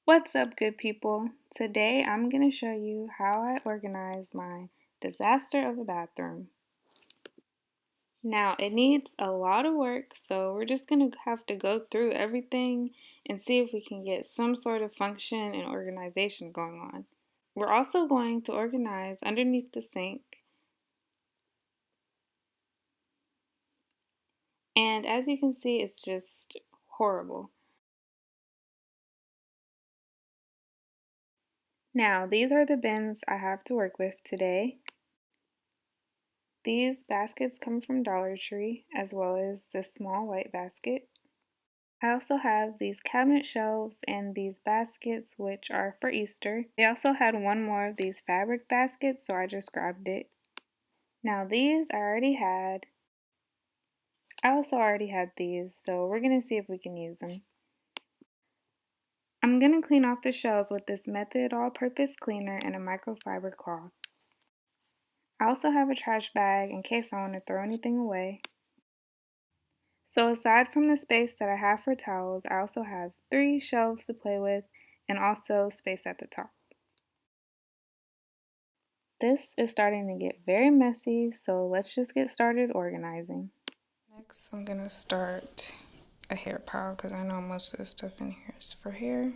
What's up, good people? Today I'm going to show you how I organize my disaster of a bathroom. Now, it needs a lot of work, so we're just going to have to go through everything and see if we can get some sort of function and organization going on. We're also going to organize underneath the sink, and as you can see, it's just horrible. Now, these are the bins I have to work with today. These baskets come from Dollar Tree, as well as this small white basket. I also have these cabinet shelves and these baskets, which are for Easter. They also had one more of these fabric baskets, so I just grabbed it. Now these I already had. I also already had these, so we're going to see if we can use them. I'm going to clean off the shelves with this Method all-purpose cleaner and a microfiber cloth. I also have a trash bag in case I want to throw anything away. So aside from the space that I have for towels, I also have 3 shelves to play with and also space at the top. This is starting to get very messy, so let's just get started organizing. Next, I'm gonna start a hair pile because I know most of the stuff in here is for hair.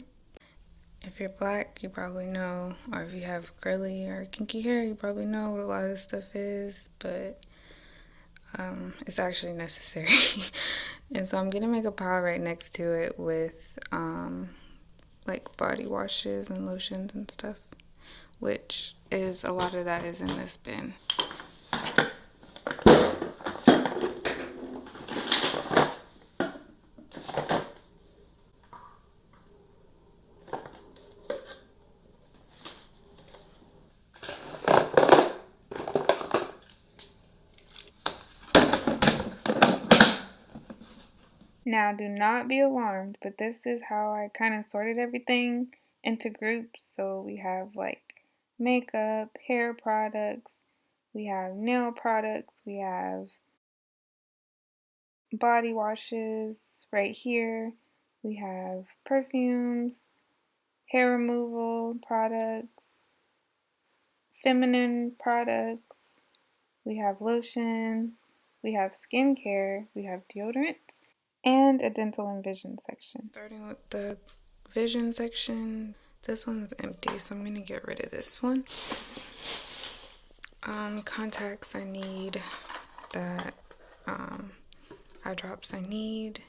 If you're black, you probably know, or if you have curly or kinky hair, you probably know what a lot of this stuff is, but it's actually necessary. And so I'm gonna make a pile right next to it with like body washes and lotions and stuff, which is a lot of that is in this bin. Now, do not be alarmed, but this is how I kind of sorted everything into groups. So we have like makeup, hair products, we have nail products, we have body washes right here, we have perfumes, hair removal products, feminine products, we have lotions, we have skincare, we have deodorants, and a dental and vision section. Starting with the vision section, this one's empty, so I'm gonna get rid of this one. Contacts I need, that eye drops I need,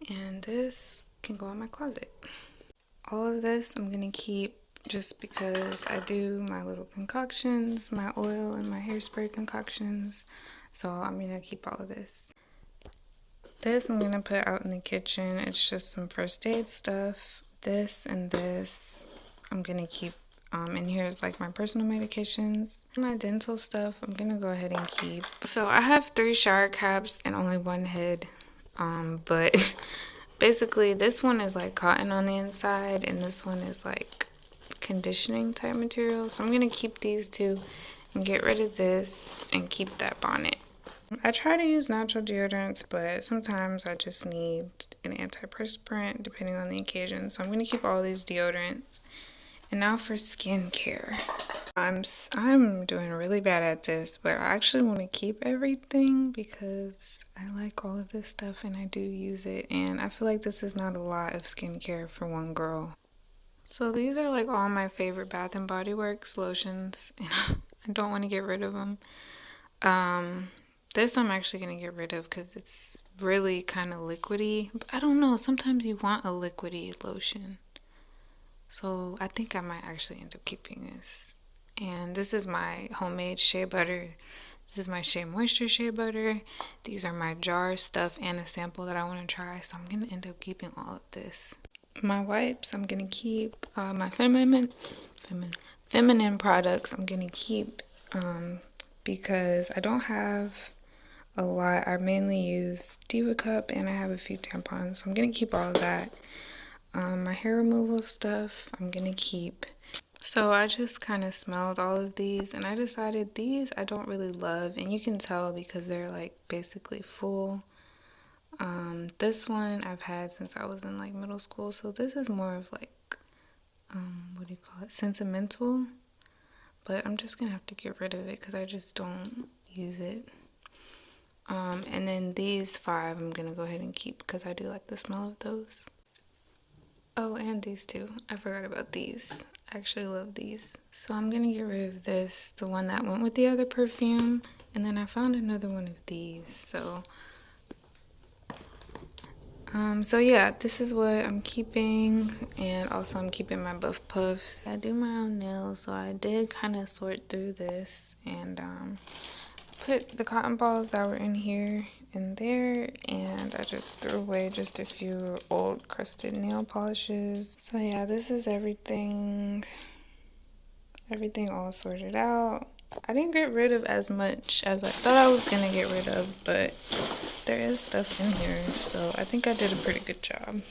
and this can go in my closet. All of this I'm gonna keep just because I do my little concoctions, my oil and my hairspray concoctions, so I'm gonna keep all of this. This I'm gonna put out in the kitchen. It's just some first aid stuff. This and this I'm gonna keep in here is like my personal medications. My dental stuff I'm gonna go ahead and keep. So I have 3 shower caps and only 1 head, but basically this one is like cotton on the inside and this one is like conditioning type material. So I'm gonna keep these 2 and get rid of this and keep that bonnet. I try to use natural deodorants, but sometimes I just need an antiperspirant depending on the occasion. So I'm going to keep all these deodorants. And now for skincare. I'm doing really bad at this, but I actually want to keep everything because I like all of this stuff and I do use it. And I feel like this is not a lot of skincare for one girl. So these are like all my favorite Bath and Body Works lotions, and I don't want to get rid of them. This I'm actually going to get rid of because it's really kind of liquidy. But I don't know, sometimes you want a liquidy lotion. So I think I might actually end up keeping this. And this is my homemade shea butter. This is my Shea Moisture Shea Butter. These are my jar stuff and a sample that I want to try. So I'm going to end up keeping all of this. My wipes I'm going to keep. My feminine products I'm going to keep because I don't have a lot. I mainly use Diva Cup and I have a few tampons, so I'm gonna keep all of that. My hair removal stuff I'm gonna keep. So I just kind of smelled all of these and I decided these I don't really love, and you can tell because they're like basically full. This one I've had since I was in like middle school, so this is more of like what do you call it, sentimental, but I'm just gonna have to get rid of it because I just don't use it. And then these 5 I'm gonna go ahead and keep because I do like the smell of those. Oh, and these 2. I forgot about these. I actually love these. So I'm gonna get rid of this, the one that went with the other perfume, and then I found another one of these. So yeah, this is what I'm keeping, and also I'm keeping my Buff Puffs. I do my own nails, so I did kind of sort through this and put the cotton balls that were in here in there, and I just threw away just a few old crusted nail polishes. So yeah, this is everything all sorted out. I didn't get rid of as much as I thought I was gonna get rid of, but there is stuff in here, so I think I did a pretty good job.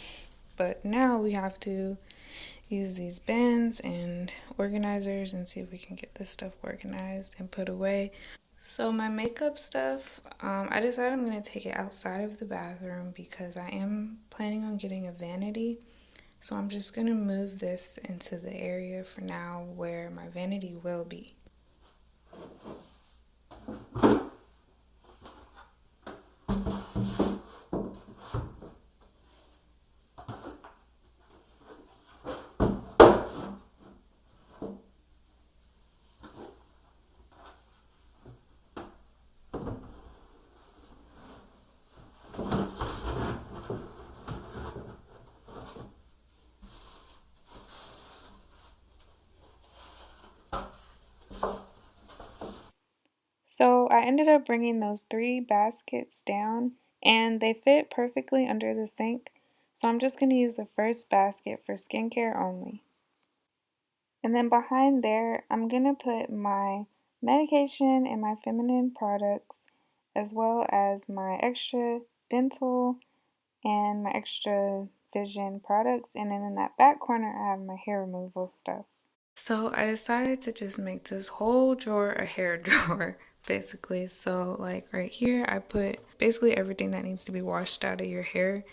But now we have to use these bins and organizers and see if we can get this stuff organized and put away. So my makeup stuff, I decided I'm going to take it outside of the bathroom because I am planning on getting a vanity. So I'm just going to move this into the area for now where my vanity will be. So I ended up bringing those 3 baskets down and they fit perfectly under the sink. So I'm just going to use the first basket for skincare only. And then behind there, I'm going to put my medication and my feminine products, as well as my extra dental and my extra vision products. And then in that back corner, I have my hair removal stuff. So I decided to just make this whole drawer a hair drawer, basically. So like right here, I put basically everything that needs to be washed out of your hair.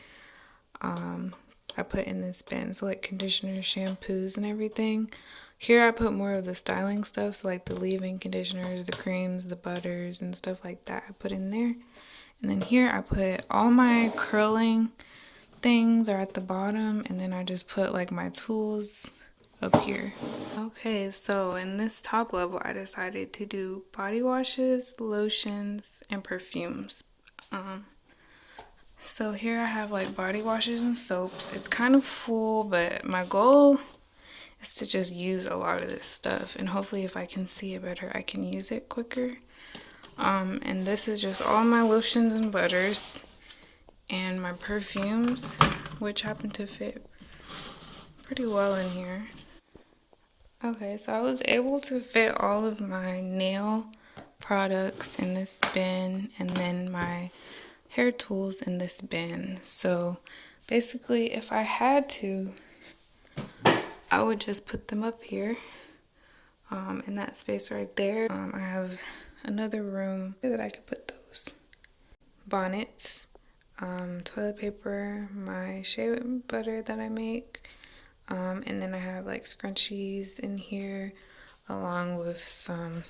I put in this bin, so like conditioners, shampoos, and everything. Here I put more of the styling stuff, so like the leave-in conditioners, the creams, the butters, and stuff like that I put in there. And then here I put all my curling things are at the bottom, and then I just put like my tools up here. Okay, so in this top level, I decided to do body washes, lotions, and perfumes. So here I have like body washes and soaps. It's kind of full, but my goal is to just use a lot of this stuff, and hopefully if I can see it better, I can use it quicker. And this is just all my lotions and butters and my perfumes, which happen to fit pretty well in here. Okay, so I was able to fit all of my nail products in this bin and then my hair tools in this bin. So basically, if I had to, I would just put them up here in that space right there. I have another room that I could put those. Bonnets, toilet paper, my shea butter that I make, and then I have like scrunchies in here along with some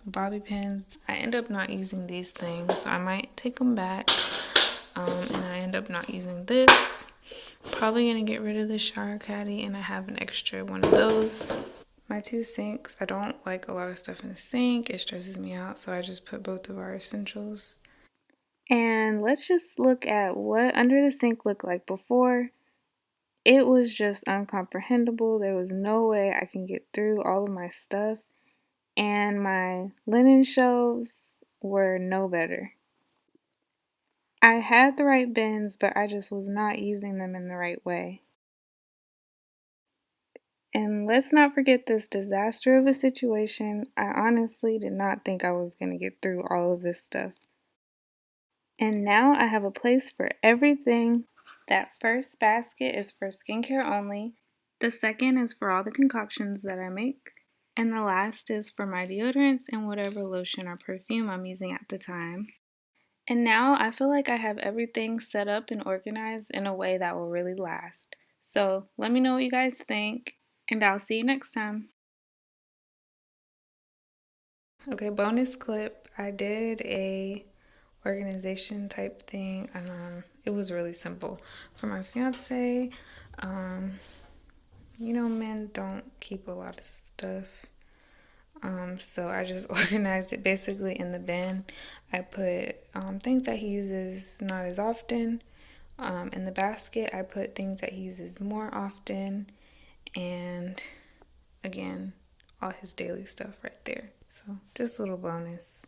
bobby pins. I end up not using these things, so I might take them back. And I end up not using this. Probably gonna get rid of the shower caddy, and I have an extra one of those. My 2 sinks, I don't like a lot of stuff in the sink. It stresses me out, so I just put both of our essentials. And let's just look at what under the sink looked like before. It was just uncomprehendable. There was no way I can get through all of my stuff, and my linen shelves were no better. I had the right bins, but I just was not using them in the right way. And let's not forget this disaster of a situation. I honestly did not think I was going to get through all of this stuff. And now I have a place for everything. That first basket is for skincare only. The second is for all the concoctions that I make. And the last is for my deodorants and whatever lotion or perfume I'm using at the time. And now I feel like I have everything set up and organized in a way that will really last. So let me know what you guys think. and I'll see you next time. Okay, bonus clip. I did a organization type thing, and it was really simple for my fiance. um Men don't keep a lot of stuff. So I just organized it basically in the bin. I put things that he uses not as often. In the basket, I put things that he uses more often, and again, all his daily stuff right there. So just a little bonus.